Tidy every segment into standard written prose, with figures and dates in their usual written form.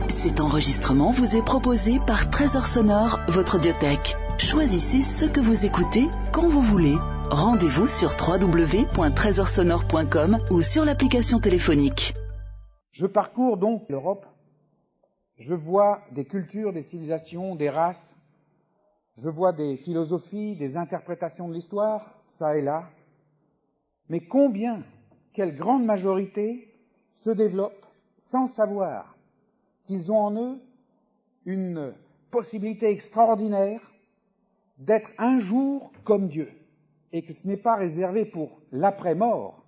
Cet enregistrement vous est proposé par Trésor Sonore, votre audiothèque. Choisissez ce que vous écoutez quand vous voulez. Rendez-vous sur www.trésorsonore.com ou sur l'application téléphonique. Je parcours donc l'Europe. Je vois des cultures, des civilisations, des races. Je vois des philosophies, des interprétations de l'histoire, ça et là. Mais combien, quelle grande majorité se développent sans savoir qu'ils ont en eux une possibilité extraordinaire d'être un jour comme Dieu, et que ce n'est pas réservé pour l'après-mort.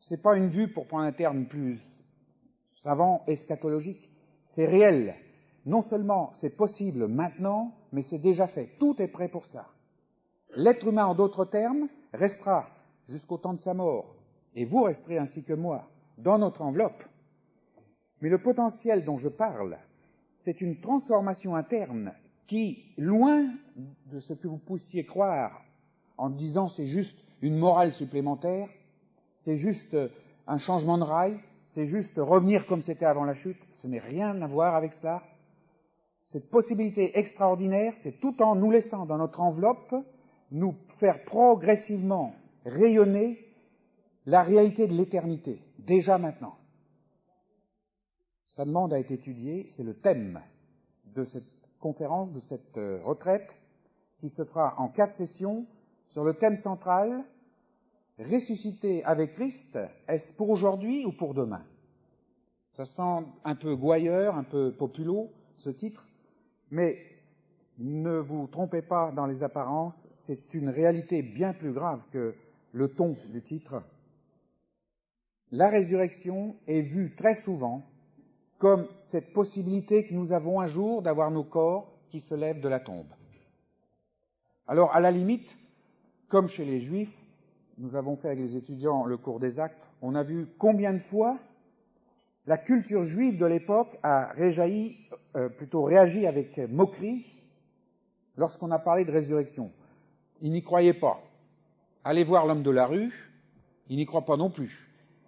Ce n'est pas une vue, pour prendre un terme plus savant, eschatologique. C'est réel. Non seulement c'est possible maintenant, mais c'est déjà fait. Tout est prêt pour cela. L'être humain, en d'autres termes, restera jusqu'au temps de sa mort, et vous resterez ainsi que moi, dans notre enveloppe. Mais le potentiel dont je parle, c'est une transformation interne qui, loin de ce que vous puissiez croire en disant c'est juste une morale supplémentaire, c'est juste un changement de rail, c'est juste revenir comme c'était avant la chute, ce n'est rien à voir avec cela. Cette possibilité extraordinaire, c'est tout en nous laissant dans notre enveloppe, nous faire progressivement rayonner la réalité de l'éternité, déjà maintenant. Ça demande à être étudié, c'est le thème de cette conférence, de cette retraite, qui se fera en 4 sessions sur le thème central, ressusciter avec Christ, est-ce pour aujourd'hui ou pour demain? Ça sent un peu gouailleur, un peu populo, ce titre, mais ne vous trompez pas dans les apparences, c'est une réalité bien plus grave que le ton du titre. La résurrection est vue très souvent comme cette possibilité que nous avons un jour d'avoir nos corps qui se lèvent de la tombe. Alors, à la limite, comme chez les Juifs, nous avons fait avec les étudiants le cours des Actes, on a vu combien de fois la culture juive de l'époque a réagi avec moquerie lorsqu'on a parlé de résurrection. Ils n'y croyaient pas. Allez voir l'homme de la rue, ils n'y croient pas non plus.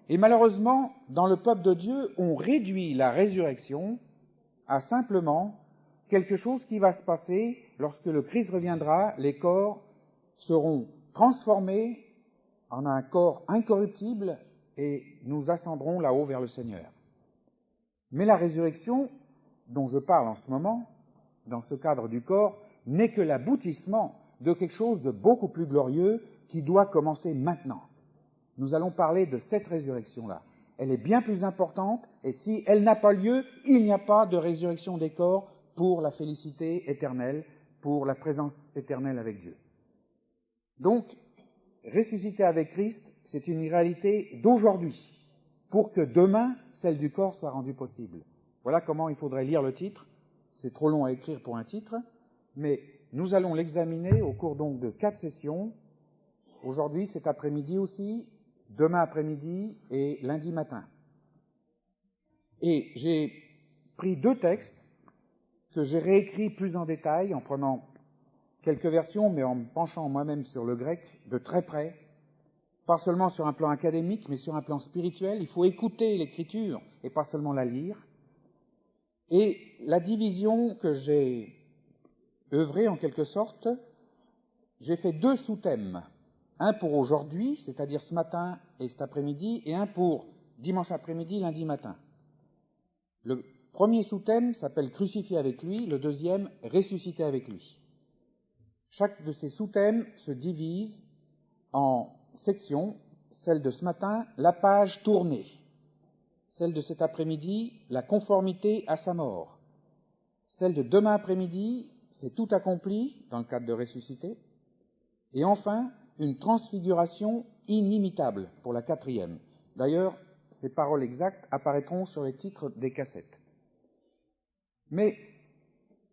Et malheureusement, dans le peuple de Dieu, on réduit la résurrection à simplement quelque chose qui va se passer lorsque le Christ reviendra, les corps seront transformés en un corps incorruptible et nous ascendrons là-haut vers le Seigneur. Mais la résurrection dont je parle en ce moment, dans ce cadre du corps, n'est que l'aboutissement de quelque chose de beaucoup plus glorieux qui doit commencer maintenant. Nous allons parler de cette résurrection-là. Elle est bien plus importante, et si elle n'a pas lieu, il n'y a pas de résurrection des corps pour la félicité éternelle, pour la présence éternelle avec Dieu. Donc, ressusciter avec Christ, c'est une réalité d'aujourd'hui, pour que demain, celle du corps soit rendue possible. Voilà comment il faudrait lire le titre. C'est trop long à écrire pour un titre, mais nous allons l'examiner au cours donc de 4 sessions. Aujourd'hui, cet après-midi aussi, demain après-midi et lundi matin. Et j'ai pris 2 textes que j'ai réécrits plus en détail en prenant quelques versions, mais en me penchant moi-même sur le grec de très près, pas seulement sur un plan académique, mais sur un plan spirituel. Il faut écouter l'écriture et pas seulement la lire. Et la division que j'ai œuvrée en quelque sorte, j'ai fait 2 sous-thèmes. Un pour aujourd'hui, c'est-à-dire ce matin et cet après-midi, et un pour dimanche après-midi, lundi matin. Le premier sous-thème s'appelle « Crucifié avec lui », le deuxième « Ressuscité avec lui ». Chaque de ces sous-thèmes se divise en sections. Celle de ce matin, la page tournée. Celle de cet après-midi, la conformité à sa mort. Celle de demain après-midi, c'est tout accompli dans le cadre de ressuscité. Et enfin, une transfiguration inimitable pour la 4e. D'ailleurs, ces paroles exactes apparaîtront sur les titres des cassettes. Mais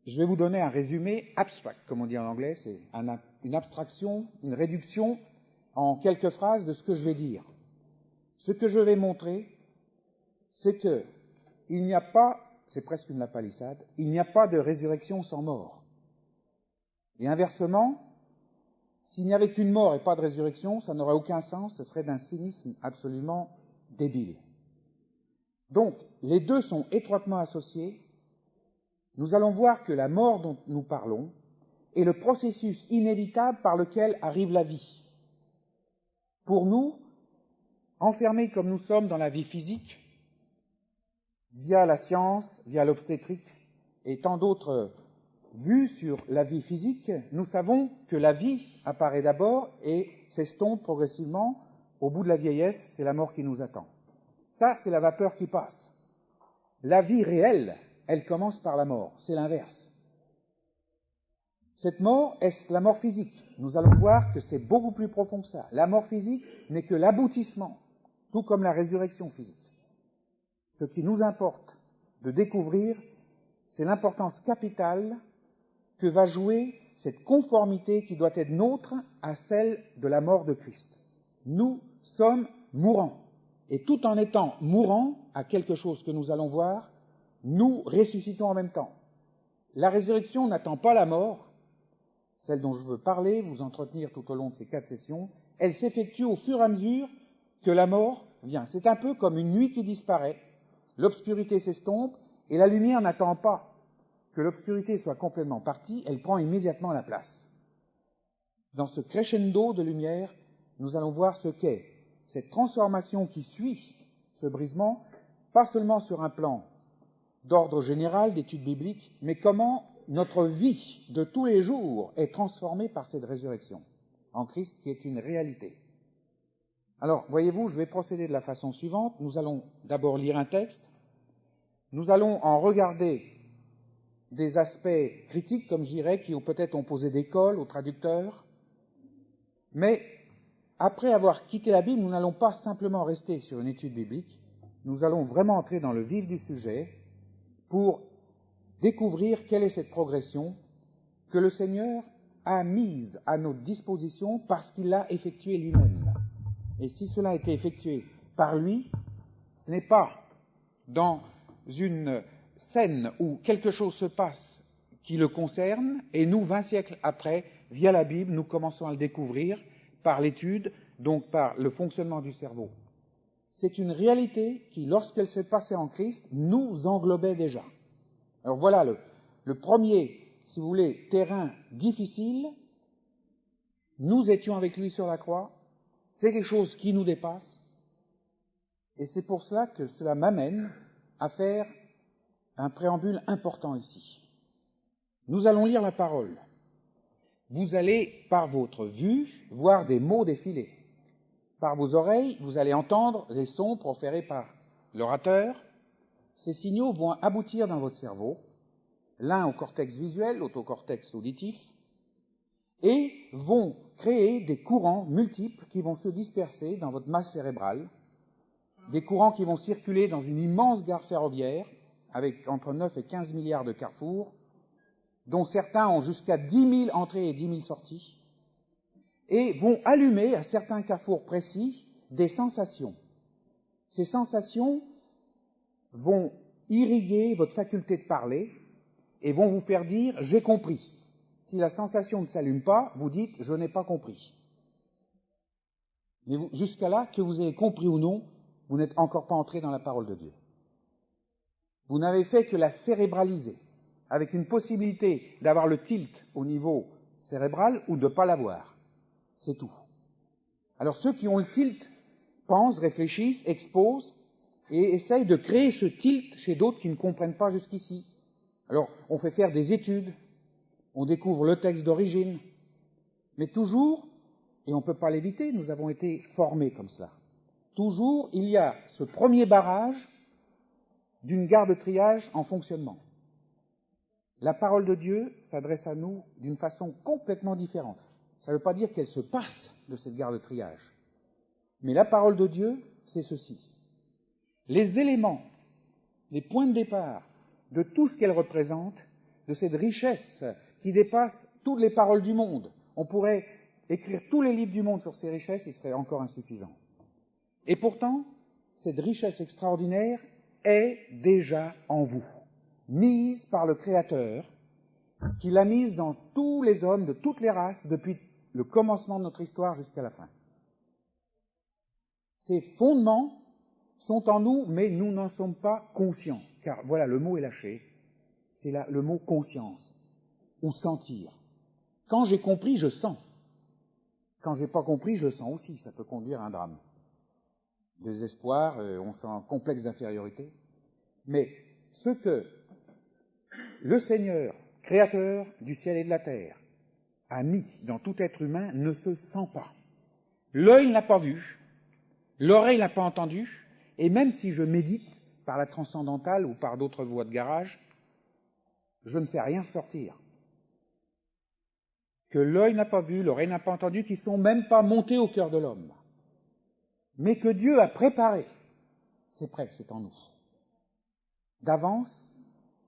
je vais vous donner un résumé abstract, comme on dit en anglais, c'est une abstraction, une réduction en quelques phrases de ce que je vais dire. Ce que je vais montrer, c'est que il n'y a pas, c'est presque une lapalissade, il n'y a pas de résurrection sans mort. Et inversement, s'il n'y avait qu'une mort et pas de résurrection, ça n'aurait aucun sens, ce serait d'un cynisme absolument débile. Donc, les deux sont étroitement associés. Nous allons voir que la mort dont nous parlons est le processus inévitable par lequel arrive la vie. Pour nous, enfermés comme nous sommes dans la vie physique, via la science, via l'obstétrique et tant d'autres vues sur la vie physique, nous savons que la vie apparaît d'abord et s'estompe progressivement. Au bout de la vieillesse, c'est la mort qui nous attend. Ça, c'est la vapeur qui passe. La vie réelle, elle commence par la mort, c'est l'inverse. Cette mort, est-ce la mort physique? Nous allons voir que c'est beaucoup plus profond que ça. La mort physique n'est que l'aboutissement, tout comme la résurrection physique. Ce qui nous importe de découvrir, c'est l'importance capitale que va jouer cette conformité qui doit être nôtre à celle de la mort de Christ. Nous sommes mourants. Et tout en étant mourants à quelque chose que nous allons voir, nous ressuscitons en même temps. La résurrection n'attend pas la mort, celle dont je veux parler, vous entretenir tout au long de ces 4 sessions, elle s'effectue au fur et à mesure que la mort vient. C'est un peu comme une nuit qui disparaît, l'obscurité s'estompe et la lumière n'attend pas que l'obscurité soit complètement partie, elle prend immédiatement la place. Dans ce crescendo de lumière, nous allons voir ce qu'est cette transformation qui suit ce brisement, pas seulement sur un plan d'ordre général d'études bibliques, mais comment notre vie de tous les jours est transformée par cette résurrection en Christ qui est une réalité. Alors, voyez-vous, je vais procéder de la façon suivante. Nous allons d'abord lire un texte, nous allons en regarder des aspects critiques, comme je dirais, qui peut-être ont posé des cols aux traducteurs, mais après avoir quitté la Bible, nous n'allons pas simplement rester sur une étude biblique, nous allons vraiment entrer dans le vif du sujet pour découvrir quelle est cette progression que le Seigneur a mise à notre disposition parce qu'il l'a effectuée lui-même. Et si cela a été effectué par lui, ce n'est pas dans une scène où quelque chose se passe qui le concerne, et nous, 20 siècles après, via la Bible, nous commençons à le découvrir par l'étude, donc par le fonctionnement du cerveau. C'est une réalité qui, lorsqu'elle se passait en Christ, nous englobait déjà. Alors voilà le premier, si vous voulez, terrain difficile. Nous étions avec lui sur la croix. C'est quelque chose qui nous dépasse. Et c'est pour cela que cela m'amène à faire un préambule important ici. Nous allons lire la parole. Vous allez, par votre vue, voir des mots défiler. Par vos oreilles, vous allez entendre les sons proférés par l'orateur. Ces signaux vont aboutir dans votre cerveau, l'un au cortex visuel, l'autre au cortex auditif, et vont créer des courants multiples qui vont se disperser dans votre masse cérébrale, des courants qui vont circuler dans une immense gare ferroviaire, avec entre 9 et 15 milliards de carrefours, dont certains ont jusqu'à 10 000 entrées et 10 000 sorties, et vont allumer à certains carrefours précis des sensations. Ces sensations vont irriguer votre faculté de parler et vont vous faire dire « j'ai compris ». Si la sensation ne s'allume pas, vous dites « je n'ai pas compris ». Mais jusqu'à là, que vous ayez compris ou non, vous n'êtes encore pas entré dans la parole de Dieu. Vous n'avez fait que la cérébraliser, avec une possibilité d'avoir le tilt au niveau cérébral ou de ne pas l'avoir. C'est tout. Alors ceux qui ont le tilt pensent, réfléchissent, exposent et essayent de créer ce tilt chez d'autres qui ne comprennent pas jusqu'ici. Alors on fait faire des études, on découvre le texte d'origine, mais toujours, et on ne peut pas l'éviter, nous avons été formés comme cela, toujours il y a ce premier barrage d'une gare de triage en fonctionnement. La parole de Dieu s'adresse à nous d'une façon complètement différente. Ça ne veut pas dire qu'elle se passe de cette gare de triage. Mais la parole de Dieu, c'est ceci. Les éléments, les points de départ de tout ce qu'elle représente, de cette richesse qui dépasse toutes les paroles du monde. On pourrait écrire tous les livres du monde sur ces richesses, il serait encore insuffisant. Et pourtant, cette richesse extraordinaire est déjà en vous, mise par le Créateur, qui l'a mise dans tous les hommes de toutes les races depuis le commencement de notre histoire jusqu'à la fin. Ces fondements sont en nous, mais nous n'en sommes pas conscients. Car voilà, le mot est lâché. C'est là le mot conscience, ou sentir. Quand j'ai compris, je sens. Quand j'ai pas compris, je sens aussi. Ça peut conduire à un drame. Désespoir, on sent un complexe d'infériorité. Mais ce que le Seigneur, créateur du ciel et de la terre, a mis dans tout être humain ne se sent pas. L'œil n'a pas vu, l'oreille n'a pas entendu, et même si je médite par la transcendantale ou par d'autres voies de garage, je ne fais rien ressortir. Que l'œil n'a pas vu, l'oreille n'a pas entendu, qui ne sont même pas montés au cœur de l'homme, mais que Dieu a préparé. C'est prêt, c'est en nous. D'avance,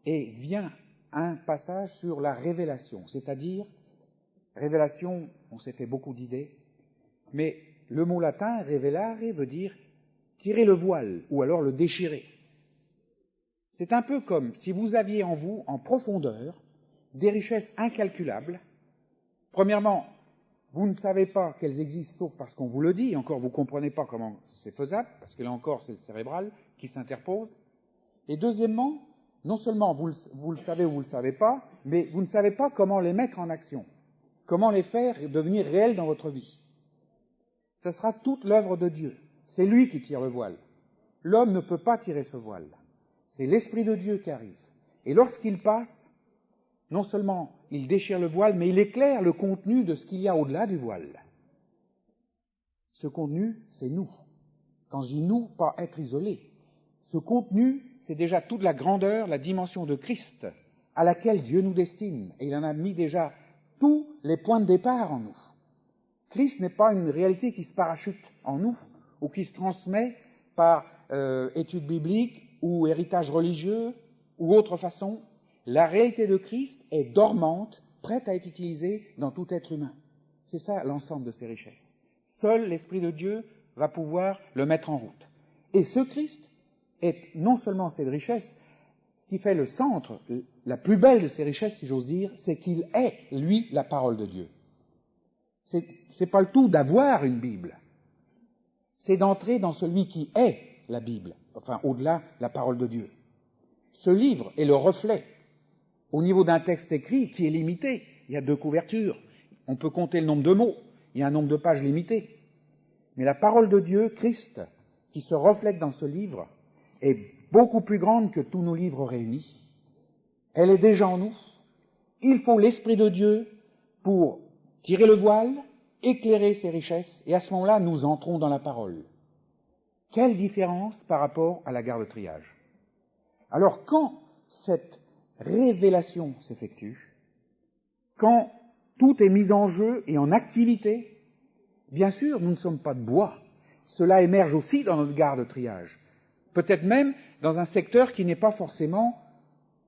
et vient un passage sur la révélation, c'est-à-dire, révélation, on s'est fait beaucoup d'idées, mais le mot latin, révélare, veut dire tirer le voile, ou alors le déchirer. C'est un peu comme si vous aviez en vous, en profondeur, des richesses incalculables. Premièrement, vous ne savez pas qu'elles existent sauf parce qu'on vous le dit, et encore vous ne comprenez pas comment c'est faisable, parce que là encore c'est le cérébral qui s'interpose. Et deuxièmement, non seulement vous le savez ou vous ne le savez pas, mais vous ne savez pas comment les mettre en action, comment les faire devenir réels dans votre vie. Ce sera toute l'œuvre de Dieu. C'est lui qui tire le voile. L'homme ne peut pas tirer ce voile. C'est l'Esprit de Dieu qui arrive. Et lorsqu'il passe, non seulement il déchire le voile, mais il éclaire le contenu de ce qu'il y a au-delà du voile. Ce contenu, c'est nous. Quand je dis nous, pas être isolé. Ce contenu, c'est déjà toute la grandeur, la dimension de Christ à laquelle Dieu nous destine. Et il en a mis déjà tous les points de départ en nous. Christ n'est pas une réalité qui se parachute en nous ou qui se transmet par études bibliques ou héritage religieux ou autre façon. La réalité de Christ est dormante, prête à être utilisée dans tout être humain. C'est ça l'ensemble de ces richesses. Seul l'Esprit de Dieu va pouvoir le mettre en route. Et ce Christ est non seulement cette richesse, ce qui fait le centre, la plus belle de ces richesses, si j'ose dire, c'est qu'il est, lui, la parole de Dieu. C'est pas le tout d'avoir une Bible, c'est d'entrer dans celui qui est la Bible, enfin au-delà la parole de Dieu. Ce livre est le reflet, au niveau d'un texte écrit qui est limité. Il y a 2 couvertures, on peut compter le nombre de mots, il y a un nombre de pages limité. Mais la parole de Dieu, Christ, qui se reflète dans ce livre, est beaucoup plus grande que tous nos livres réunis. Elle est déjà en nous. Il faut l'Esprit de Dieu pour tirer le voile, éclairer ses richesses, et à ce moment-là, nous entrons dans la parole. Quelle différence par rapport à la gare de triage. Alors, quand cette révélation s'effectue, quand tout est mis en jeu et en activité, bien sûr, nous ne sommes pas de bois. Cela émerge aussi dans notre gare de triage. Peut-être même dans un secteur qui n'est pas forcément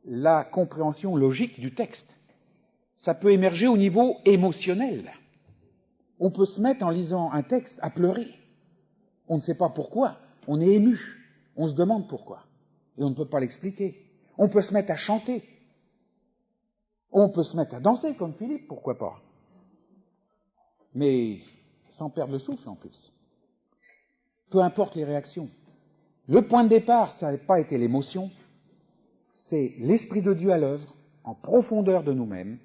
la compréhension logique du texte. Ça peut émerger au niveau émotionnel. On peut se mettre en lisant un texte à pleurer. On ne sait pas pourquoi, on est ému, on se demande pourquoi, et on ne peut pas l'expliquer. On peut se mettre à chanter, on peut se mettre à danser comme Philippe, pourquoi pas, mais sans perdre le souffle en plus. Peu importe les réactions. Le point de départ, ça n'a pas été l'émotion, c'est l'Esprit de Dieu à l'œuvre, en profondeur de nous-mêmes,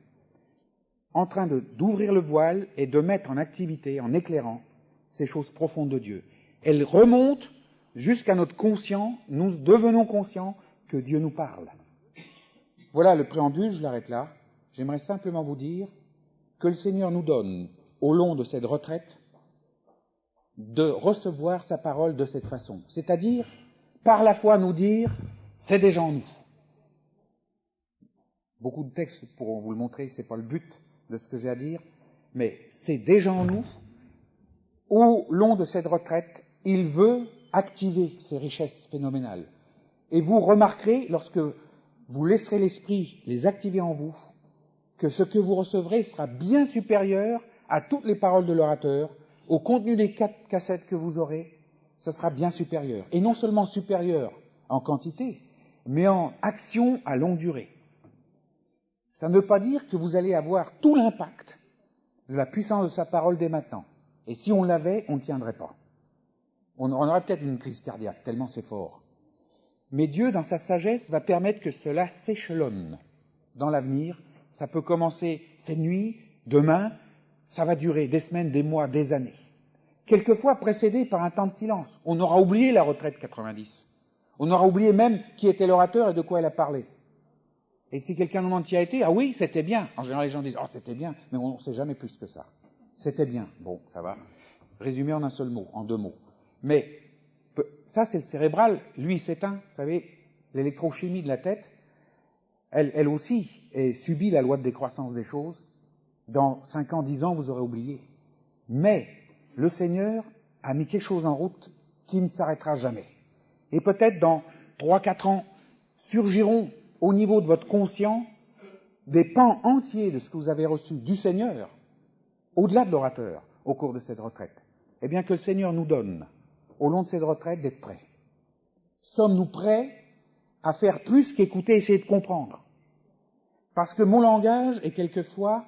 en train d'ouvrir le voile et de mettre en activité, en éclairant, ces choses profondes de Dieu. Elles remontent jusqu'à notre conscient, nous devenons conscients que Dieu nous parle. Voilà le préambule, je l'arrête là. J'aimerais simplement vous dire que le Seigneur nous donne, au long de cette retraite, de recevoir sa parole de cette façon. C'est-à-dire, par la foi nous dire, c'est déjà en nous. Beaucoup de textes pourront vous le montrer, c'est pas le but de ce que j'ai à dire, mais c'est déjà en nous. Au long de cette retraite, il veut activer ces richesses phénoménales. Et vous remarquerez, lorsque vous laisserez l'Esprit les activer en vous, que ce que vous recevrez sera bien supérieur à toutes les paroles de l'orateur, au contenu des 4 cassettes que vous aurez, ça sera bien supérieur. Et non seulement supérieur en quantité, mais en action à longue durée. Ça ne veut pas dire que vous allez avoir tout l'impact de la puissance de sa parole dès maintenant. Et si on l'avait, on ne tiendrait pas. On aurait peut-être une crise cardiaque, tellement c'est fort. Mais Dieu, dans sa sagesse, va permettre que cela s'échelonne dans l'avenir. Ça peut commencer cette nuit, demain, ça va durer des semaines, des mois, des années. Quelquefois précédé par un temps de silence. On aura oublié la retraite 90. On aura oublié même qui était l'orateur et de quoi elle a parlé. Et si quelqu'un nous demande qui a été, ah oui, c'était bien. En général, les gens disent, oh, c'était bien, mais on ne sait jamais plus que ça. C'était bien. Bon, ça va. Résumé en un seul mot, en 2 mots. Mais ça, c'est le cérébral. Lui, il s'éteint. Vous savez, l'électrochimie de la tête, elle aussi subit la loi de décroissance des choses. Dans 5 ans, 10 ans, vous aurez oublié. Mais le Seigneur a mis quelque chose en route qui ne s'arrêtera jamais. Et peut-être dans 3-4 ans, surgiront au niveau de votre conscient des pans entiers de ce que vous avez reçu du Seigneur, au-delà de l'orateur, au cours de cette retraite. Eh bien, que le Seigneur nous donne, au long de cette retraite, d'être prêts. Sommes-nous prêts à faire plus qu'écouter et essayer de comprendre? Parce que mon langage est quelquefois,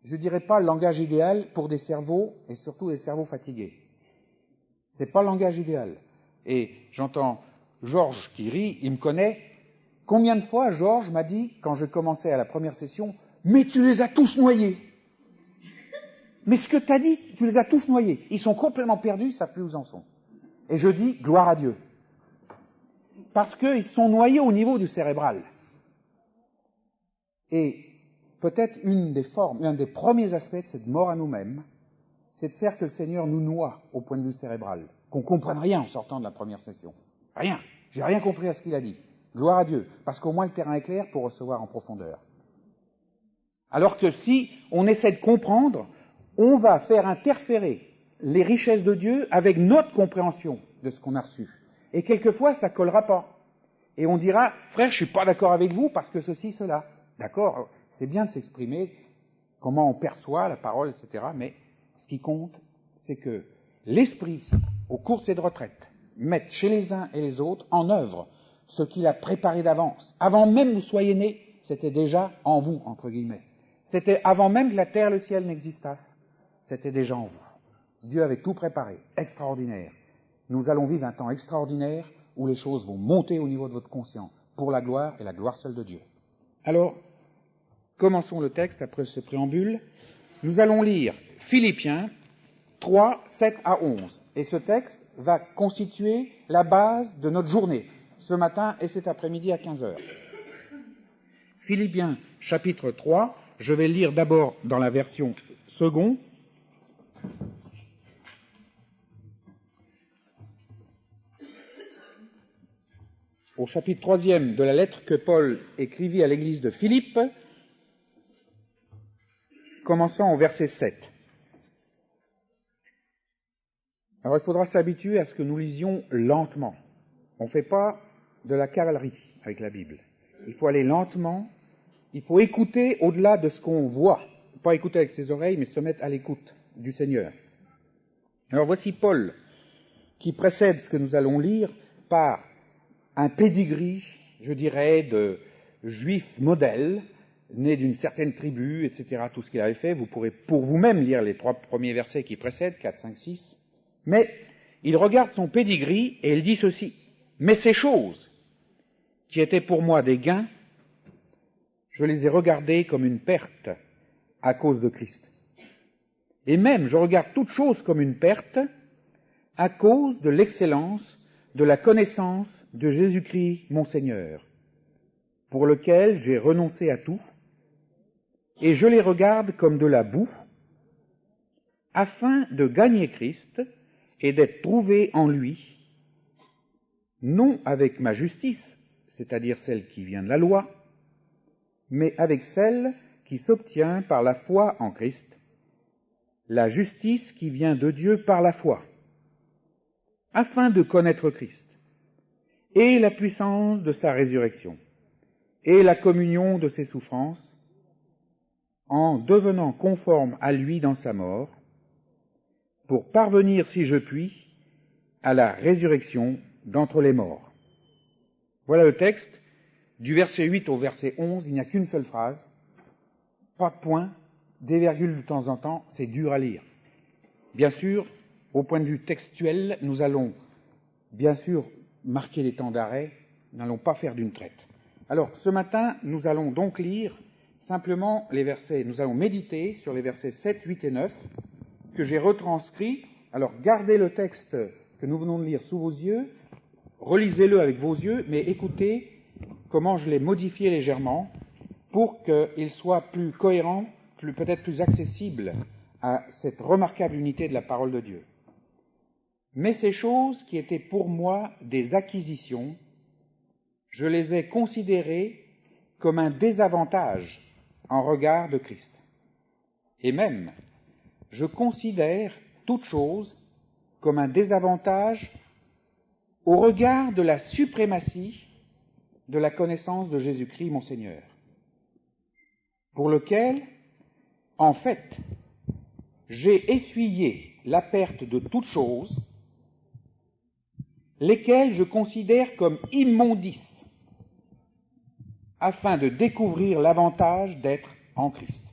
je ne dirais pas le langage idéal pour des cerveaux, et surtout des cerveaux fatigués. C'est pas le langage idéal. Et j'entends Georges qui rit, il me connaît. Combien de fois Georges m'a dit, quand je commençais à la première session, « Mais tu les as tous noyés !» Mais ce que tu as dit, tu les as tous noyés. Ils sont complètement perdus, ils ne savent plus où ils en sont. Et je dis, gloire à Dieu. Parce qu'ils sont noyés au niveau du cérébral. Et peut-être une des formes, un des premiers aspects de cette mort à nous-mêmes, c'est de faire que le Seigneur nous noie au point de vue cérébral. Qu'on ne comprenne rien en sortant de la première session. Rien. J'ai rien compris à ce qu'il a dit. Gloire à Dieu. Parce qu'au moins le terrain est clair pour recevoir en profondeur. Alors que si on essaie de comprendre, on va faire interférer les richesses de Dieu avec notre compréhension de ce qu'on a reçu. Et quelquefois, ça ne collera pas. Et on dira, frère, je ne suis pas d'accord avec vous parce que ceci, cela. D'accord, c'est bien de s'exprimer, comment on perçoit la parole, etc. Mais ce qui compte, c'est que l'Esprit, au cours de cette retraite, mette chez les uns et les autres en œuvre ce qu'il a préparé d'avance. Avant même que vous soyez nés, c'était déjà en vous, entre guillemets. C'était avant même que la terre et le ciel n'existassent. C'était déjà en vous. Dieu avait tout préparé, extraordinaire. Nous allons vivre un temps extraordinaire où les choses vont monter au niveau de votre conscience, pour la gloire et la gloire seule de Dieu. Alors, commençons le texte après ce préambule. Nous allons lire Philippiens 3, 7 à 11. Et ce texte va constituer la base de notre journée, ce matin et cet après-midi à 15 heures. Philippiens chapitre 3, je vais lire d'abord dans la version seconde. Au chapitre 3e de la lettre que Paul écrivit à l'église de Philippe, commençant au verset 7. Alors il faudra s'habituer à ce que nous lisions lentement. On ne fait pas de la cavalerie avec la Bible. Il faut aller lentement, il faut écouter au-delà de ce qu'on voit. Pas écouter avec ses oreilles, mais se mettre à l'écoute du Seigneur. Alors voici Paul qui précède ce que nous allons lire par un pedigree, je dirais, de juif modèle, né d'une certaine tribu, etc., tout ce qu'il avait fait. Vous pourrez pour vous-même lire les 3 premiers versets qui précèdent, 4, 5, 6. Mais il regarde son pedigree et il dit ceci. Mais ces choses qui étaient pour moi des gains, je les ai regardées comme une perte à cause de Christ. Et même, je regarde toutes choses comme une perte à cause de l'excellence de la connaissance de Jésus-Christ, mon Seigneur, pour lequel j'ai renoncé à tout, et je les regarde comme de la boue, afin de gagner Christ et d'être trouvé en lui, non avec ma justice, c'est-à-dire celle qui vient de la loi, mais avec celle qui s'obtient par la foi en Christ, la justice qui vient de Dieu par la foi, afin de connaître Christ, et la puissance de sa résurrection, et la communion de ses souffrances, en devenant conforme à lui dans sa mort, pour parvenir, si je puis, à la résurrection d'entre les morts. Voilà le texte. Du verset 8 au verset 11, il n'y a qu'une seule phrase, pas de point, des virgules de temps en temps, c'est dur à lire. Bien sûr, au point de vue textuel, nous allons bien sûr marquer les temps d'arrêt, nous n'allons pas faire d'une traite. Alors, ce matin, nous allons donc lire simplement les versets, nous allons méditer sur les versets 7, 8 et 9, que j'ai retranscrits. Alors, gardez le texte que nous venons de lire sous vos yeux, relisez-le avec vos yeux, mais écoutez comment je l'ai modifié légèrement pour qu'il soit plus cohérent, peut-être plus accessible à cette remarquable unité de la parole de Dieu. Mais ces choses qui étaient pour moi des acquisitions, je les ai considérées comme un désavantage en regard de Christ. Et même, je considère toute chose comme un désavantage au regard de la suprématie de la connaissance de Jésus-Christ, mon Seigneur, pour lequel, en fait, j'ai essuyé la perte de toutes choses, lesquelles je considère comme immondices, afin de découvrir l'avantage d'être en Christ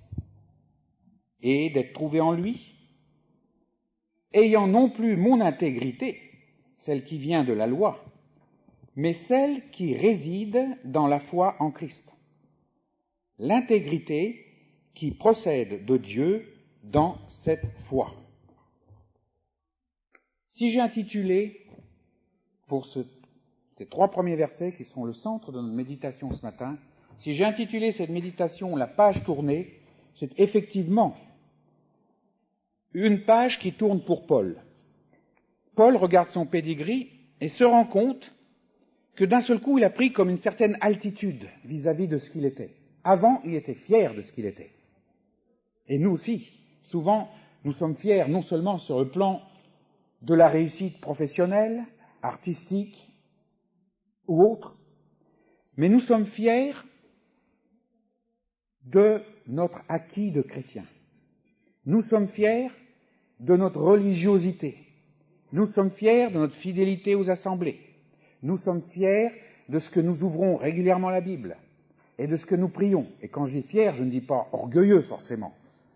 et d'être trouvé en lui, ayant non plus mon intégrité, celle qui vient de la loi, mais celle qui réside dans la foi en Christ, l'intégrité qui procède de Dieu dans cette foi. Si j'ai intitulé, pour ces 3 premiers versets qui sont le centre de notre méditation ce matin, si j'ai intitulé cette méditation « La page tournée », c'est effectivement une page qui tourne pour Paul. Paul regarde son pédigree et se rend compte que d'un seul coup, il a pris comme une certaine altitude vis-à-vis de ce qu'il était. Avant, il était fier de ce qu'il était. Et nous aussi, souvent, nous sommes fiers non seulement sur le plan de la réussite professionnelle, artistique ou autre, mais nous sommes fiers de notre acquis de chrétien. Nous sommes fiers de notre religiosité. Nous sommes fiers de notre fidélité aux assemblées. Nous sommes fiers de ce que nous ouvrons régulièrement la Bible et de ce que nous prions. Et quand je dis fier, je ne dis pas orgueilleux forcément.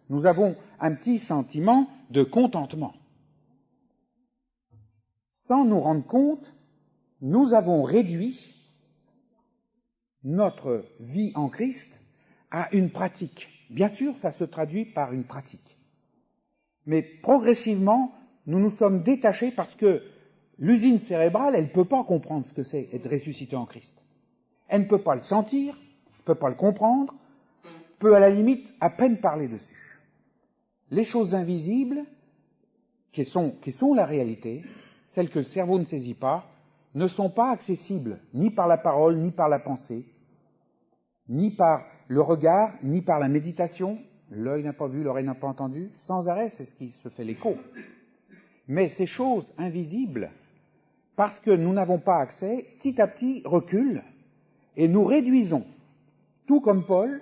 Nous avons un petit sentiment de contentement. Sans nous rendre compte, nous avons réduit notre vie en Christ à une pratique. Bien sûr, ça se traduit par une pratique. Mais progressivement, nous nous sommes détachés parce que l'usine cérébrale, elle ne peut pas comprendre ce que c'est être ressuscité en Christ. Elle ne peut pas le sentir, ne peut pas le comprendre, peut à la limite à peine parler dessus. Les choses invisibles, qui sont la réalité, celles que le cerveau ne saisit pas, ne sont pas accessibles ni par la parole, ni par la pensée, ni par le regard, ni par la méditation. L'œil n'a pas vu, l'oreille n'a pas entendu. Sans arrêt, c'est ce qui se fait l'écho. Mais ces choses invisibles, parce que nous n'avons pas accès, petit à petit reculent et nous réduisons, tout comme Paul,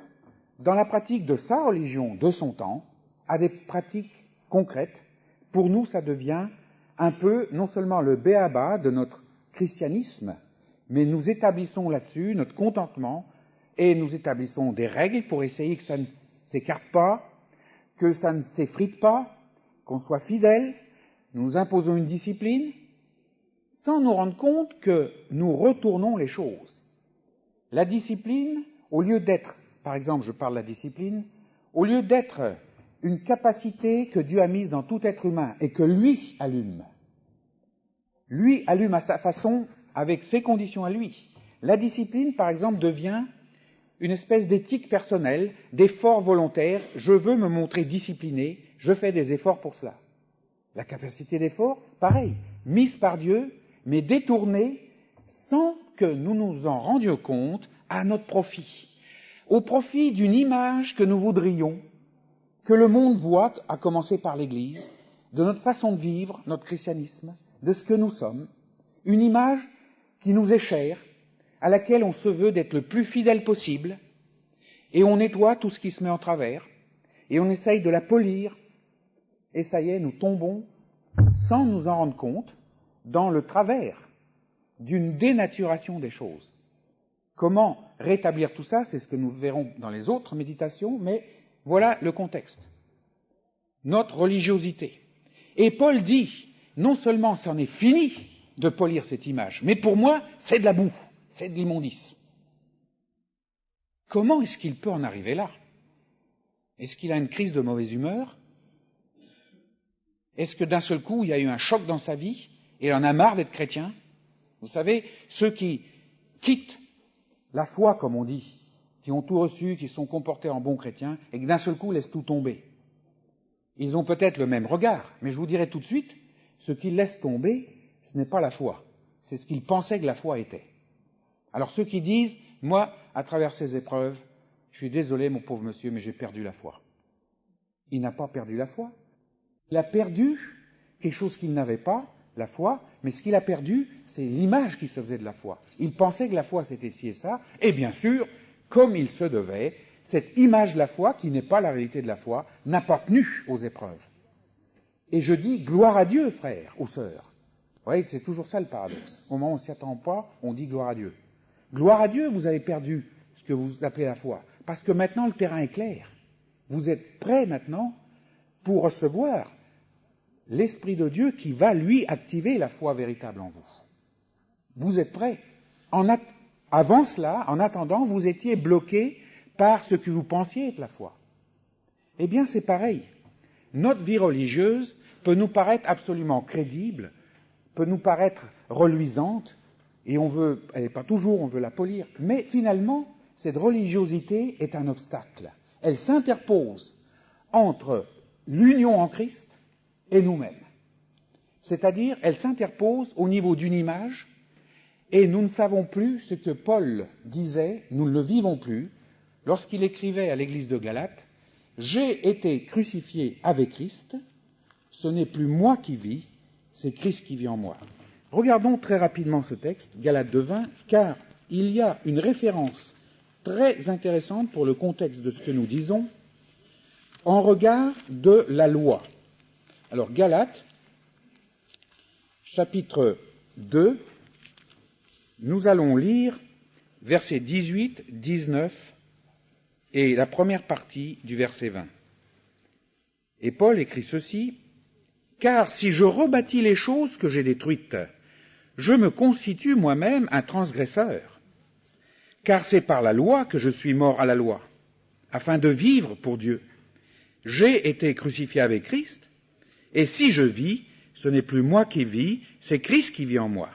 dans la pratique de sa religion de son temps, à des pratiques concrètes. Pour nous, ça devient un peu, non seulement le b.a.-ba de notre christianisme, mais nous établissons là-dessus notre contentement et nous établissons des règles pour essayer que ça ne s'écarte pas, que ça ne s'effrite pas, qu'on soit fidèle. Nous imposons une discipline sans nous rendre compte que nous retournons les choses. La discipline, au lieu d'être, par exemple, je parle de la discipline, au lieu d'être une capacité que Dieu a mise dans tout être humain et que lui allume à sa façon, avec ses conditions à lui. La discipline, par exemple, devient une espèce d'éthique personnelle, d'effort volontaire. Je veux me montrer discipliné, je fais des efforts pour cela. La capacité d'effort, pareil, mise par Dieu, mais détournée sans que nous nous en rendions compte à notre profit. Au profit d'une image que nous voudrions, que le monde voit, à commencer par l'Église, de notre façon de vivre, notre christianisme, de ce que nous sommes, une image qui nous est chère, à laquelle on se veut d'être le plus fidèle possible, et on nettoie tout ce qui se met en travers, et on essaye de la polir, et ça y est, nous tombons, sans nous en rendre compte, dans le travers d'une dénaturation des choses. Comment rétablir tout ça, c'est ce que nous verrons dans les autres méditations, mais voilà le contexte. Notre religiosité. Et Paul dit, non seulement c'en est fini de polir cette image, mais pour moi, c'est de la boue, c'est de l'immondice. Comment est-ce qu'il peut en arriver là? Est-ce qu'il a une crise de mauvaise humeur? Est-ce que d'un seul coup, il y a eu un choc dans sa vie et il en a marre d'être chrétien? Vous savez, ceux qui quittent la foi, comme on dit, qui ont tout reçu, qui se sont comportés en bons chrétiens, et qui d'un seul coup laissent tout tomber. Ils ont peut-être le même regard, mais je vous dirai tout de suite, ce qu'ils laissent tomber, ce n'est pas la foi. C'est ce qu'ils pensaient que la foi était. Alors ceux qui disent, moi, à travers ces épreuves, je suis désolé, mon pauvre monsieur, mais j'ai perdu la foi. Il n'a pas perdu la foi. Il a perdu quelque chose qu'il n'avait pas, la foi, mais ce qu'il a perdu, c'est l'image qui se faisait de la foi. Il pensait que la foi c'était ci et ça, et bien sûr, comme il se devait, cette image de la foi, qui n'est pas la réalité de la foi, n'a pas tenu aux épreuves. Et je dis gloire à Dieu, frères ou sœurs. Vous voyez que c'est toujours ça le paradoxe. Au moment où on ne s'y attend pas, on dit gloire à Dieu. Gloire à Dieu, vous avez perdu ce que vous appelez la foi, parce que maintenant le terrain est clair. Vous êtes prêts maintenant pour recevoir l'Esprit de Dieu qui va, lui, activer la foi véritable en vous. Vous êtes prêts. Avant cela, en attendant, vous étiez bloqués par ce que vous pensiez être la foi. Eh bien, c'est pareil. Notre vie religieuse peut nous paraître absolument crédible, peut nous paraître reluisante, et elle n'est pas toujours, on veut la polir. Mais finalement, cette religiosité est un obstacle. Elle s'interpose entre l'union en Christ et nous-mêmes. C'est-à-dire, elle s'interpose au niveau d'une image, et nous ne savons plus ce que Paul disait, nous ne le vivons plus, lorsqu'il écrivait à l'église de Galate, « J'ai été crucifié avec Christ, ce n'est plus moi qui vis, c'est Christ qui vit en moi. » Regardons très rapidement ce texte, Galates 2:20, car il y a une référence très intéressante pour le contexte de ce que nous disons, en regard de la loi. Alors, Galates, chapitre 2, nous allons lire versets 18, 19 et la première partie du verset 20. Et Paul écrit ceci, « Car si je rebâtis les choses que j'ai détruites, je me constitue moi-même un transgresseur. Car c'est par la loi que je suis mort à la loi, afin de vivre pour Dieu. J'ai été crucifié avec Christ, et si je vis, ce n'est plus moi qui vis, c'est Christ qui vit en moi.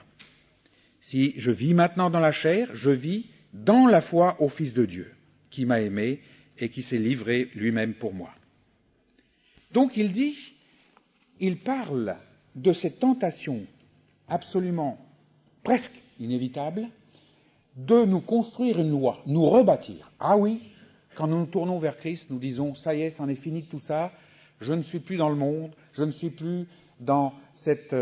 Si je vis maintenant dans la chair, je vis dans la foi au Fils de Dieu, qui m'a aimé et qui s'est livré lui-même pour moi. » Donc il parle de cette tentation absolument presque inévitable de nous construire une loi, nous rebâtir. Ah oui, quand nous nous tournons vers Christ, nous disons, ça y est, c'en est fini de tout ça, je ne suis plus dans le monde, je ne suis plus dans cette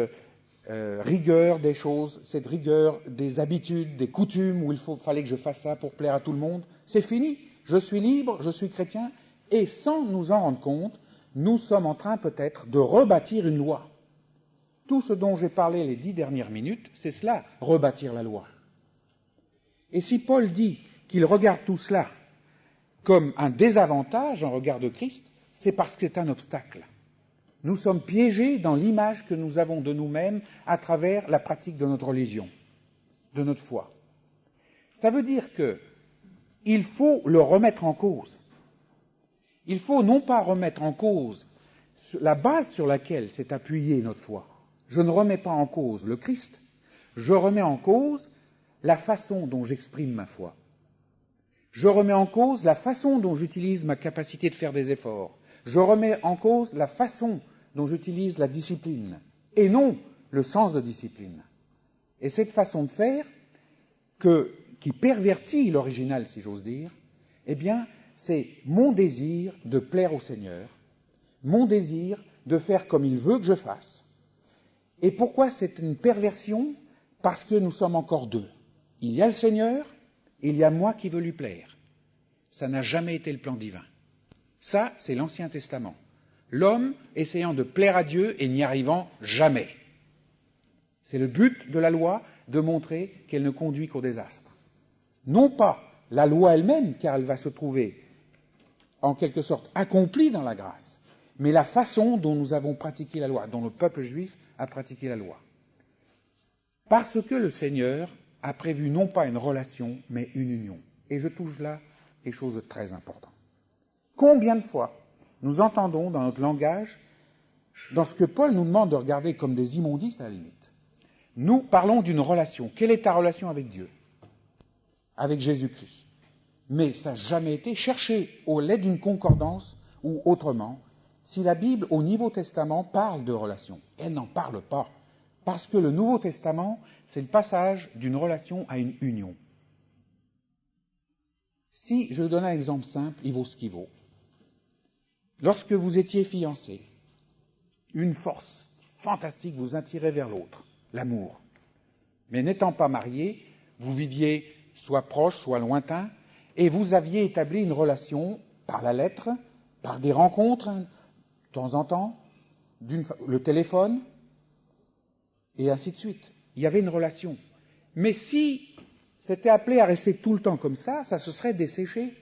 rigueur des choses, cette rigueur des habitudes, des coutumes, où fallait que je fasse ça pour plaire à tout le monde. C'est fini, je suis libre, je suis chrétien, et sans nous en rendre compte, nous sommes en train peut-être de rebâtir une loi. Tout ce dont j'ai parlé les 10 dernières minutes, c'est cela, rebâtir la loi. Et si Paul dit qu'il regarde tout cela comme un désavantage en regard de Christ, c'est parce que c'est un obstacle. Nous sommes piégés dans l'image que nous avons de nous-mêmes à travers la pratique de notre religion, de notre foi. Ça veut dire qu'il faut le remettre en cause. Il faut non pas remettre en cause la base sur laquelle s'est appuyée notre foi. Je ne remets pas en cause le Christ, je remets en cause la façon dont j'exprime ma foi. Je remets en cause la façon dont j'utilise ma capacité de faire des efforts. Je remets en cause la façon dont j'utilise la discipline, et non le sens de discipline. Et cette façon de faire, qui pervertit l'original, si j'ose dire, eh bien, c'est mon désir de plaire au Seigneur, mon désir de faire comme il veut que je fasse. Et pourquoi c'est une perversion? Parce que nous sommes encore deux. Il y a le Seigneur, et il y a moi qui veux lui plaire. Ça n'a jamais été le plan divin. Ça, c'est l'Ancien Testament. L'homme essayant de plaire à Dieu et n'y arrivant jamais. C'est le but de la loi, de montrer qu'elle ne conduit qu'au désastre. Non pas la loi elle-même, car elle va se trouver en quelque sorte accomplie dans la grâce, mais la façon dont nous avons pratiqué la loi, dont le peuple juif a pratiqué la loi. Parce que le Seigneur a prévu non pas une relation, mais une union. Et je touche là quelque chose de très important. Combien de fois nous entendons dans notre langage, dans ce que Paul nous demande de regarder comme des immondices à la limite, nous parlons d'une relation. Quelle est ta relation avec Dieu? Avec Jésus-Christ. Mais ça n'a jamais été cherché au lait d'une concordance ou autrement. Si la Bible, au Nouveau Testament, parle de relation, elle n'en parle pas. Parce que le Nouveau Testament, c'est le passage d'une relation à une union. Si je donne un exemple simple, il vaut ce qu'il vaut. Lorsque vous étiez fiancés, une force fantastique vous attirait vers l'autre, l'amour. Mais n'étant pas mariés, vous viviez soit proche, soit lointain, et vous aviez établi une relation par la lettre, par des rencontres, de temps en temps, le téléphone, et ainsi de suite. Il y avait une relation. Mais si c'était appelé à rester tout le temps comme ça se serait desséché.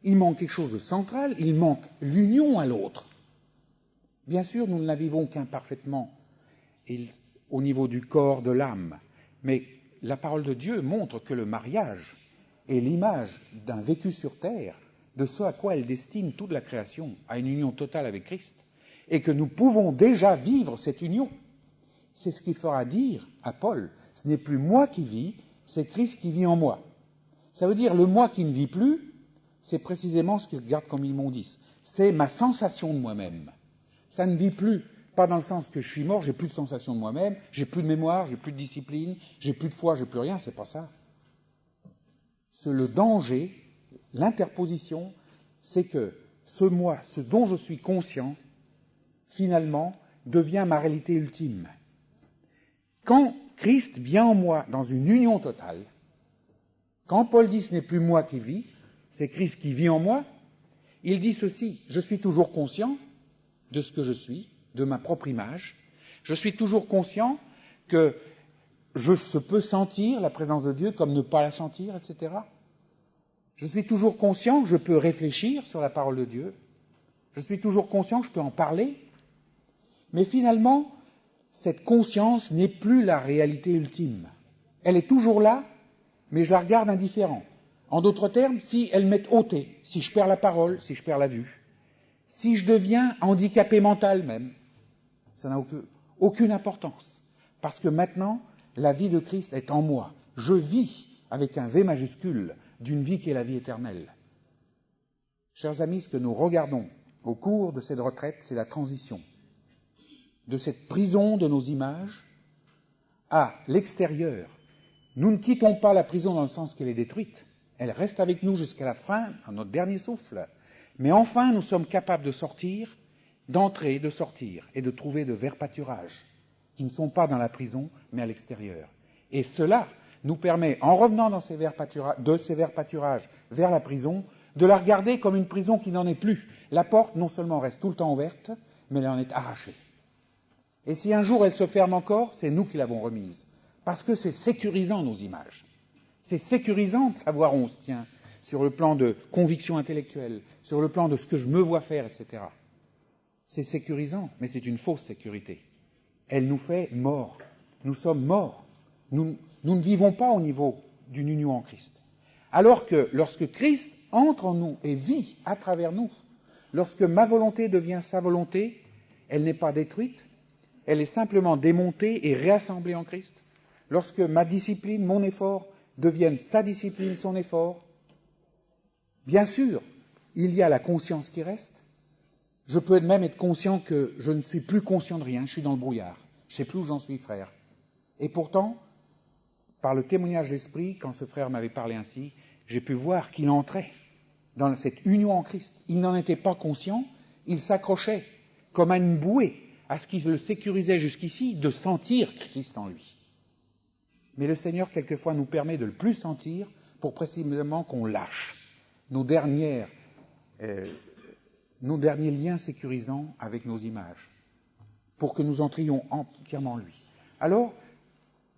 Il manque quelque chose de central, il manque l'union à l'autre. Bien sûr, nous ne la vivons qu'imparfaitement, au niveau du corps, de l'âme. Mais la parole de Dieu montre que le mariage est l'image d'un vécu sur terre, de ce à quoi elle destine toute la création, à une union totale avec Christ, et que nous pouvons déjà vivre cette union. C'est ce qui fera dire à Paul, ce n'est plus moi qui vis, c'est Christ qui vit en moi. Ça veut dire le moi qui ne vit plus, c'est précisément ce qu'il regarde comme immondice. C'est ma sensation de moi-même. Ça ne vit plus, pas dans le sens que je suis mort, j'ai plus de sensation de moi-même, j'ai plus de mémoire, j'ai plus de discipline, j'ai plus de foi, j'ai plus rien, c'est pas ça. C'est le danger, l'interposition, c'est que ce moi, ce dont je suis conscient, finalement, devient ma réalité ultime. Quand Christ vient en moi dans une union totale, quand Paul dit ce n'est plus moi qui vis, c'est Christ qui vit en moi, il dit ceci, je suis toujours conscient de ce que je suis, de ma propre image, je suis toujours conscient que je peux sentir la présence de Dieu comme ne pas la sentir, etc. Je suis toujours conscient que je peux réfléchir sur la parole de Dieu, je suis toujours conscient que je peux en parler, mais finalement, cette conscience n'est plus la réalité ultime. Elle est toujours là, mais je la regarde indifférent. En d'autres termes, si elle m'est ôtée, si je perds la parole, si je perds la vue, si je deviens handicapé mental même, ça n'a aucune importance. Parce que maintenant, la vie de Christ est en moi. Je vis avec un V majuscule d'une vie qui est la vie éternelle. Chers amis, ce que nous regardons au cours de cette retraite, c'est la transition de cette prison de nos images à l'extérieur. Nous ne quittons pas la prison dans le sens qu'elle est détruite. Elle reste avec nous jusqu'à la fin, à notre dernier souffle. Mais enfin, nous sommes capables de sortir, d'entrer, de sortir, et de trouver de verts pâturages, qui ne sont pas dans la prison, mais à l'extérieur. Et cela nous permet, en revenant dans ces verts pâturages vers la prison, de la regarder comme une prison qui n'en est plus. La porte, non seulement reste tout le temps ouverte, mais elle en est arrachée. Et si un jour elle se ferme encore, c'est nous qui l'avons remise. Parce que c'est sécurisant, nos images. C'est sécurisant de savoir où on se tient, sur le plan de conviction intellectuelle, sur le plan de ce que je me vois faire, etc. C'est sécurisant, mais c'est une fausse sécurité. Elle nous fait morts. Nous sommes morts. Nous ne vivons pas au niveau d'une union en Christ. Alors que lorsque Christ entre en nous et vit à travers nous, lorsque ma volonté devient sa volonté, elle n'est pas détruite, elle est simplement démontée et réassemblée en Christ. Lorsque ma discipline, mon effort, deviennent sa discipline, son effort, bien sûr, il y a la conscience qui reste. Je peux même être conscient que je ne suis plus conscient de rien, je suis dans le brouillard. Je ne sais plus où j'en suis, frère. Et pourtant, par le témoignage d'esprit, quand ce frère m'avait parlé ainsi, j'ai pu voir qu'il entrait dans cette union en Christ. Il n'en était pas conscient, il s'accrochait comme à une bouée, à ce qui le sécurisait jusqu'ici, de sentir Christ en lui. Mais le Seigneur, quelquefois, nous permet de le plus sentir pour précisément qu'on lâche nos derniers liens sécurisants avec nos images, pour que nous entrions entièrement en lui. Alors,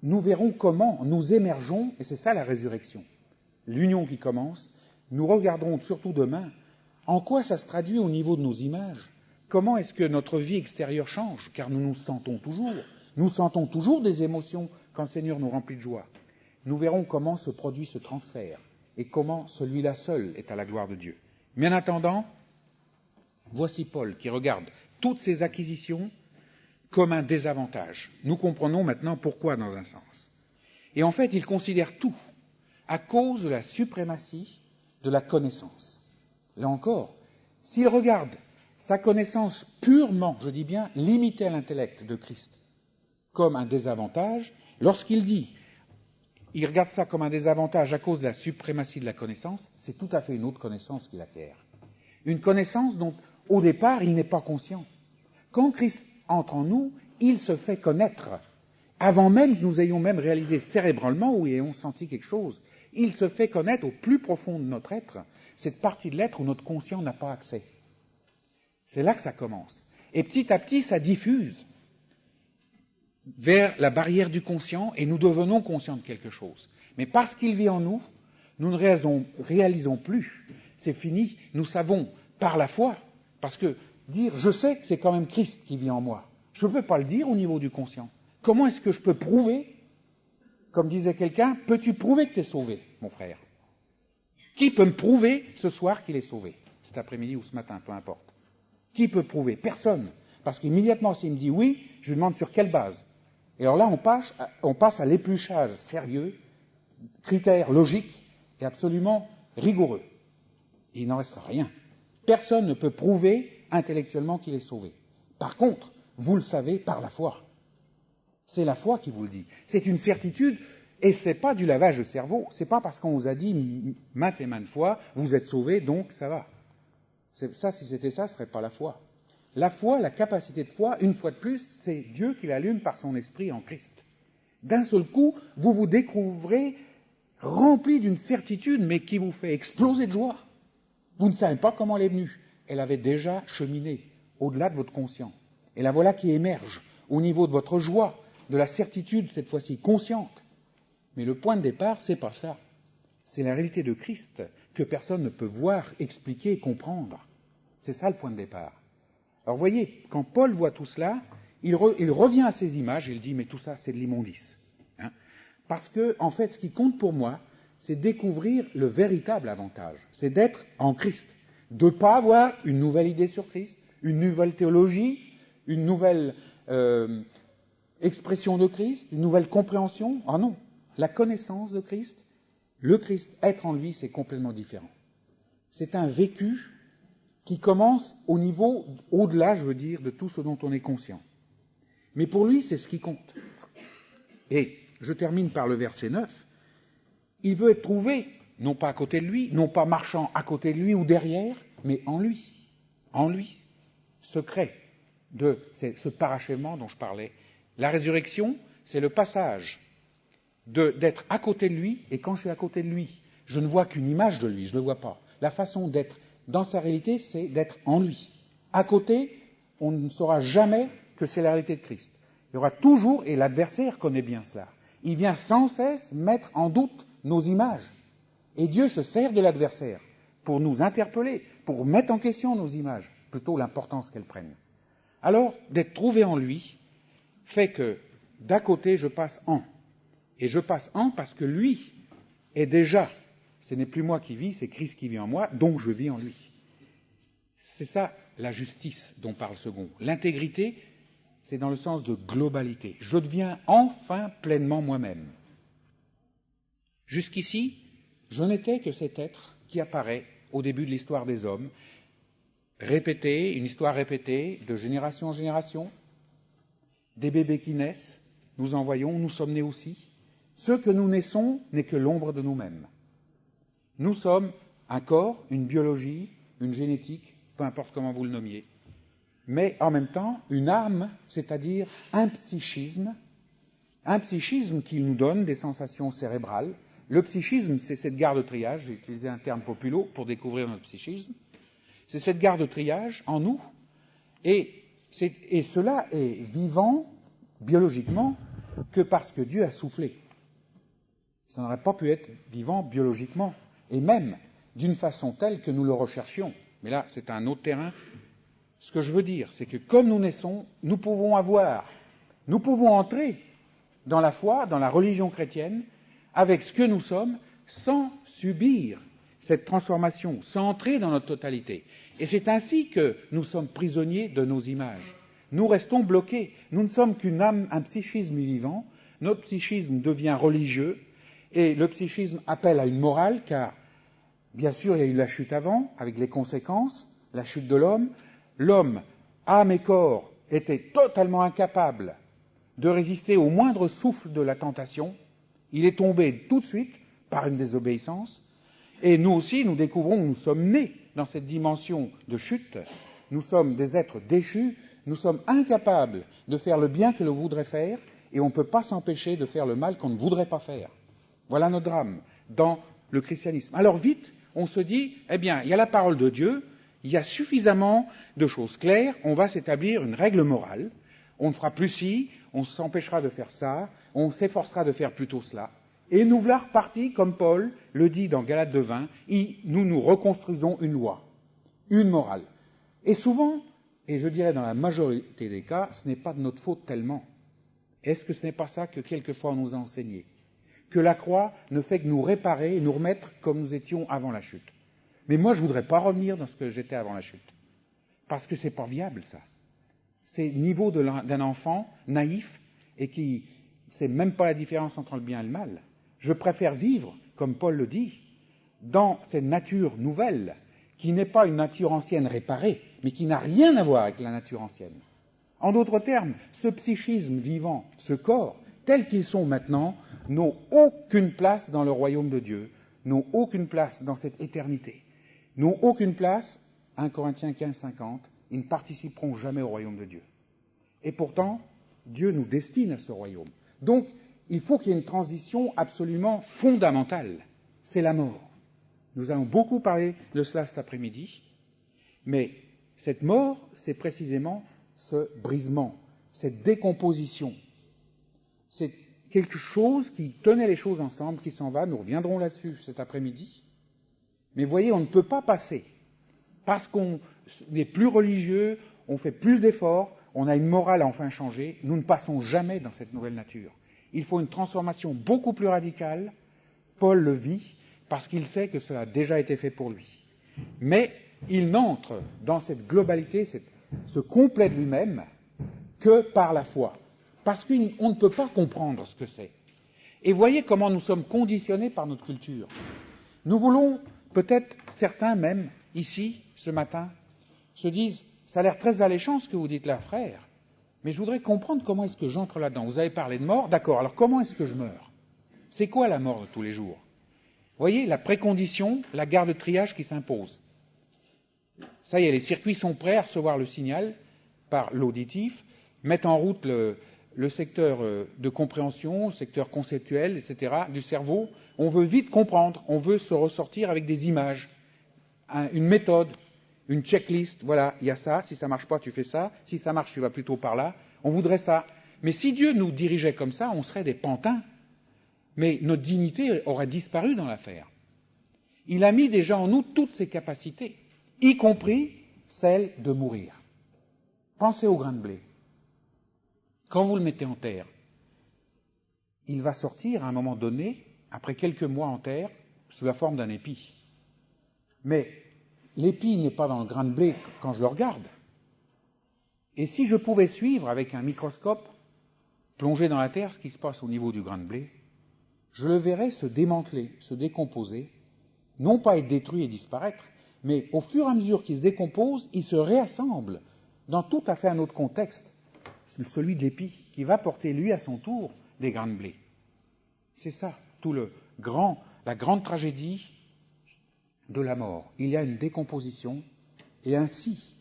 nous verrons comment nous émergeons, et c'est ça la résurrection, l'union qui commence. Nous regarderons surtout demain en quoi ça se traduit au niveau de nos images, comment est-ce que notre vie extérieure change? Car nous nous sentons toujours. Nous sentons toujours des émotions quand le Seigneur nous remplit de joie. Nous verrons comment se produit ce transfert et comment celui-là seul est à la gloire de Dieu. Mais en attendant, voici Paul qui regarde toutes ces acquisitions comme un désavantage. Nous comprenons maintenant pourquoi dans un sens. Et en fait, il considère tout à cause de la suprématie de la connaissance. Là encore, s'il regarde sa connaissance purement, je dis bien, limitée à l'intellect de Christ, comme un désavantage, lorsqu'il dit, il regarde ça comme un désavantage à cause de la suprématie de la connaissance, c'est tout à fait une autre connaissance qu'il acquiert. Une connaissance dont, au départ, il n'est pas conscient. Quand Christ entre en nous, il se fait connaître. Avant même que nous ayons même réalisé cérébralement ou ayons senti quelque chose, il se fait connaître au plus profond de notre être, cette partie de l'être où notre conscient n'a pas accès. C'est là que ça commence. Et petit à petit, ça diffuse vers la barrière du conscient et nous devenons conscients de quelque chose. Mais parce qu'il vit en nous, nous ne réalisons plus. C'est fini. Nous savons par la foi, parce que dire « je sais que c'est quand même Christ qui vit en moi », je ne peux pas le dire au niveau du conscient. Comment est-ce que je peux prouver, comme disait quelqu'un, peux-tu prouver que tu es sauvé, mon frère? Qui peut me prouver ce soir qu'il est sauvé? Cet après-midi ou ce matin, peu importe. Qui peut prouver? Personne. Parce qu'immédiatement, s'il me dit oui, je lui demande sur quelle base. Et alors là, on passe à l'épluchage sérieux, critères logiques et absolument rigoureux. Et il n'en restera rien. Personne ne peut prouver intellectuellement qu'il est sauvé. Par contre, vous le savez par la foi. C'est la foi qui vous le dit. C'est une certitude, et ce n'est pas du lavage de cerveau. Ce n'est pas parce qu'on vous a dit maintes et maintes fois, vous êtes sauvés, donc ça va. Ça, si c'était ça, ce ne serait pas la foi. La foi, la capacité de foi, une fois de plus, c'est Dieu qui l'allume par son esprit en Christ. D'un seul coup, vous vous découvrez rempli d'une certitude, mais qui vous fait exploser de joie. Vous ne savez pas comment elle est venue. Elle avait déjà cheminé au-delà de votre conscient. Et la voilà qui émerge au niveau de votre joie, de la certitude, cette fois-ci consciente. Mais le point de départ, c'est pas ça. C'est la réalité de Christ que personne ne peut voir, expliquer, comprendre. C'est ça le point de départ. Alors vous voyez, quand Paul voit tout cela, il revient à ces images et il dit, mais tout ça, c'est de l'immondice. Parce que, en fait, ce qui compte pour moi, c'est découvrir le véritable avantage. C'est d'être en Christ. De ne pas avoir une nouvelle idée sur Christ, une nouvelle théologie, une nouvelle expression de Christ, une nouvelle compréhension. Ah non, la connaissance de Christ, le Christ, être en lui, c'est complètement différent. C'est un vécu qui commence au niveau, au-delà, je veux dire, de tout ce dont on est conscient. Mais pour lui, c'est ce qui compte. Et je termine par le verset 9. Il veut être trouvé, non pas à côté de lui, non pas marchant à côté de lui ou derrière, mais en lui. En lui. Secret de ce parachèvement dont je parlais. La résurrection, c'est le passage d'être à côté de lui, et quand je suis à côté de lui, je ne vois qu'une image de lui, je ne le vois pas. La façon d'être dans sa réalité, c'est d'être en lui. À côté, on ne saura jamais que c'est la réalité de Christ. Il y aura toujours, et l'adversaire connaît bien cela, il vient sans cesse mettre en doute nos images. Et Dieu se sert de l'adversaire pour nous interpeller, pour mettre en question nos images, plutôt l'importance qu'elles prennent. Alors, d'être trouvé en lui fait que, d'à côté, je passe en. Et je passe en parce que lui est déjà, ce n'est plus moi qui vis, c'est Christ qui vit en moi, donc je vis en lui. C'est ça la justice dont parle Second. L'intégrité, c'est dans le sens de globalité. Je deviens enfin pleinement moi-même. Jusqu'ici, je n'étais que cet être qui apparaît au début de l'histoire des hommes, répété, une histoire répétée de génération en génération, des bébés qui naissent, nous en voyons, nous sommes nés aussi. Ce que nous naissons n'est que l'ombre de nous-mêmes. Nous sommes un corps, une biologie, une génétique, peu importe comment vous le nommiez, mais en même temps une âme, c'est-à-dire un psychisme qui nous donne des sensations cérébrales. Le psychisme, c'est cette gare de triage, j'ai utilisé un terme populo pour découvrir notre psychisme, c'est cette gare de triage en nous, et cela est vivant biologiquement que parce que Dieu a soufflé. Ça n'aurait pas pu être vivant biologiquement, et même d'une façon telle que nous le recherchions. Mais là, c'est un autre terrain Ce que je veux dire, c'est que comme nous naissons, nous pouvons entrer dans la foi, dans la religion chrétienne, avec ce que nous sommes, sans subir cette transformation, sans entrer dans notre totalité. Et c'est ainsi que nous sommes prisonniers de nos images. Nous restons bloqués. Nous ne sommes qu'une âme, un psychisme vivant. Notre psychisme devient religieux, et le psychisme appelle à une morale, car, bien sûr, il y a eu la chute avant, avec les conséquences, la chute de l'homme. L'homme, âme et corps, était totalement incapable de résister au moindre souffle de la tentation. Il est tombé tout de suite par une désobéissance. Et nous aussi, nous découvrons que nous sommes nés dans cette dimension de chute. Nous sommes des êtres déchus. Nous sommes incapables de faire le bien que l'on voudrait faire, et on ne peut pas s'empêcher de faire le mal qu'on ne voudrait pas faire. Voilà notre drame dans le christianisme. Alors vite, on se dit, eh bien, il y a la parole de Dieu, il y a suffisamment de choses claires, on va s'établir une règle morale, on ne fera plus ci, on s'empêchera de faire ça, on s'efforcera de faire plutôt cela. Et nous voilà repartis, comme Paul le dit dans Galates 2:20, nous nous reconstruisons une loi, une morale. Et souvent, et je dirais dans la majorité des cas, ce n'est pas de notre faute tellement. Est-ce que ce n'est pas ça que quelquefois on nous a enseigné? Que la croix ne fait que nous réparer et nous remettre comme nous étions avant la chute. Mais moi, je ne voudrais pas revenir dans ce que j'étais avant la chute. Parce que ce n'est pas viable, ça. C'est le niveau d'un enfant naïf et qui ne sait même pas la différence entre le bien et le mal. Je préfère vivre, comme Paul le dit, dans cette nature nouvelle, qui n'est pas une nature ancienne réparée, mais qui n'a rien à voir avec la nature ancienne. En d'autres termes, ce psychisme vivant, ce corps, tels qu'ils sont maintenant, n'ont aucune place dans le royaume de Dieu, n'ont aucune place dans cette éternité, n'ont aucune place, 1 Corinthiens 15:50, ils ne participeront jamais au royaume de Dieu. Et pourtant, Dieu nous destine à ce royaume. Donc, il faut qu'il y ait une transition absolument fondamentale, c'est la mort. Nous allons beaucoup parler de cela cet après-midi, mais cette mort, c'est précisément ce brisement, cette décomposition. C'est quelque chose qui tenait les choses ensemble, qui s'en va. Nous reviendrons là-dessus cet après-midi. Mais voyez, on ne peut pas passer. Parce qu'on est plus religieux, on fait plus d'efforts, on a une morale à enfin changer. Nous ne passons jamais dans cette nouvelle nature. Il faut une transformation beaucoup plus radicale. Paul le vit parce qu'il sait que cela a déjà été fait pour lui. Mais il n'entre dans cette globalité, ce complet de lui-même, que par la foi. Parce qu'on ne peut pas comprendre ce que c'est. Et voyez comment nous sommes conditionnés par notre culture. Nous voulons, peut-être certains même, ici, ce matin, se disent, ça a l'air très alléchant ce que vous dites là, frère, mais je voudrais comprendre comment est-ce que j'entre là-dedans. Vous avez parlé de mort, d'accord, alors comment est-ce que je meurs? C'est quoi la mort de tous les jours? Vous voyez, la précondition, la garde de triage qui s'impose. Ça y est, les circuits sont prêts à recevoir le signal par l'auditif, mettent en route le secteur de compréhension, le secteur conceptuel, etc., du cerveau. On veut vite comprendre, on veut se ressortir avec des images, une méthode, une checklist, voilà, il y a ça, si ça ne marche pas, tu fais ça, si ça marche, tu vas plutôt par là, on voudrait ça. Mais si Dieu nous dirigeait comme ça, on serait des pantins. Mais notre dignité aurait disparu dans l'affaire. Il a mis déjà en nous toutes ses capacités, y compris celle de mourir. Pensez au grain de blé. Quand vous le mettez en terre, il va sortir à un moment donné, après quelques mois en terre, sous la forme d'un épi. Mais l'épi n'est pas dans le grain de blé quand je le regarde. Et si je pouvais suivre avec un microscope, plonger dans la terre ce qui se passe au niveau du grain de blé, je le verrais se démanteler, se décomposer, non pas être détruit et disparaître, mais au fur et à mesure qu'il se décompose, il se réassemble dans tout à fait un autre contexte, celui de l'épi, qui va porter lui à son tour des grains de blé. C'est ça, la grande tragédie de la mort. Il y a une décomposition, et ainsi,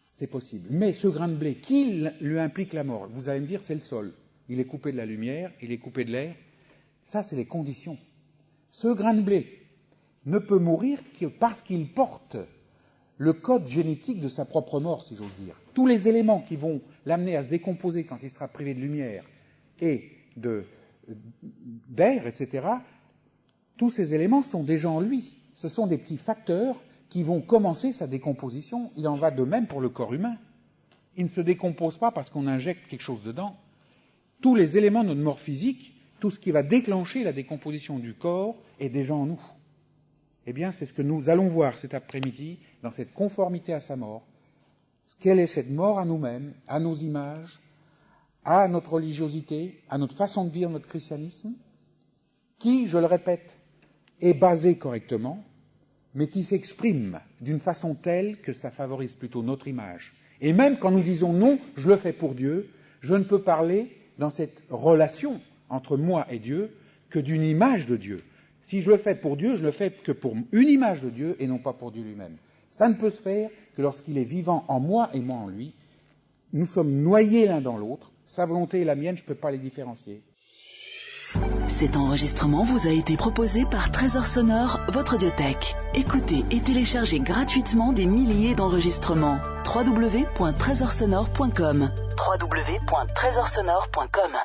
c'est possible. Mais ce grain de blé, qui lui implique la mort? Vous allez me dire, c'est le sol. Il est coupé de la lumière, il est coupé de l'air. Ça, c'est les conditions. Ce grain de blé ne peut mourir que parce qu'il porte le code génétique de sa propre mort, si j'ose dire. Tous les éléments qui vont l'amener à se décomposer quand il sera privé de lumière et d'air, etc., tous ces éléments sont déjà en lui. Ce sont des petits facteurs qui vont commencer sa décomposition. Il en va de même pour le corps humain. Il ne se décompose pas parce qu'on injecte quelque chose dedans. Tous les éléments de notre mort physique, tout ce qui va déclencher la décomposition du corps est déjà en nous. Eh bien, c'est ce que nous allons voir cet après-midi dans cette conformité à sa mort. Quelle est cette mort à nous-mêmes, à nos images, à notre religiosité, à notre façon de vivre notre christianisme, qui, je le répète, est basée correctement, mais qui s'exprime d'une façon telle que ça favorise plutôt notre image. Et même quand nous disons non, je le fais pour Dieu, je ne peux parler dans cette relation entre moi et Dieu que d'une image de Dieu. Si je le fais pour Dieu, je le fais que pour une image de Dieu et non pas pour Dieu lui-même. Ça ne peut se faire que lorsqu'il est vivant en moi et moi en lui. Nous sommes noyés l'un dans l'autre. Sa volonté et la mienne, je ne peux pas les différencier. Cet enregistrement vous a été proposé par Trésor Sonore, votre audiothèque. Écoutez et téléchargez gratuitement des milliers d'enregistrements. www.trésorsonore.com www.trésorsonore.com